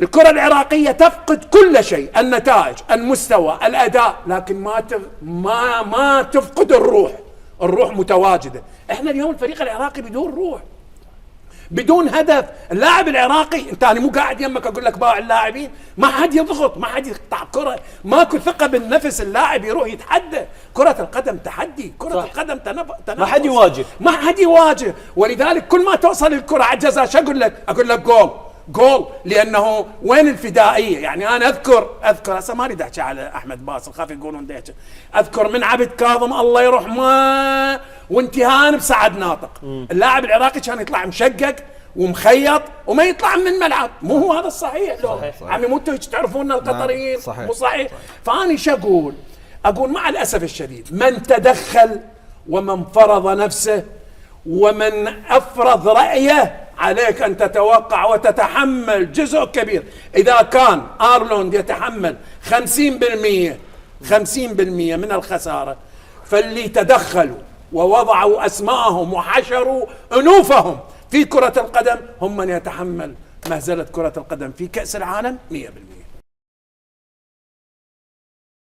الكرة العراقية تفقد كل شيء، النتائج، المستوى، الأداء، لكن ما تفقد الروح. الروح متواجدة. احنا اليوم الفريق العراقي بدون روح، بدون هدف. اللاعب العراقي، انت انا مو قاعد يمك اقول لك باع اللاعبين، ما حد يضغط، ما حد يقطع كرة، ماكو ثقة بالنفس. اللاعب يروح يتحدى. كرة القدم تحدي، كرة صح. القدم تنافس، ما حد يواجه، ما حد يواجه. ولذلك كل ما توصل الكرة على الجزاء شو اقول لك جول، لانه وين الفدائيه؟ يعني انا اذكر هسه ما اريد احكي على احمد باسل، خاف يقولون ديك. اذكر من عبد كاظم الله يرحمه وانتهان بسعد ناطق، اللاعب العراقي كان يطلع مشقق ومخيط وما يطلع من الملعب. مو هو هذا الصحيح؟ صحيح. عمي مو انتم تعرفون القطريين؟ صحيح. مو صحيح؟ فاني شو اقول مع الاسف الشديد، من تدخل ومن فرض نفسه ومن افرض رايه عليك أن تتوقع وتتحمل جزء كبير. إذا كان آرلوند يتحمل 50% من الخسارة، فاللي تدخلوا ووضعوا أسماءهم وحشروا أنوفهم في كرة القدم هم من يتحمل مهزلة كرة القدم في كأس العالم 100%.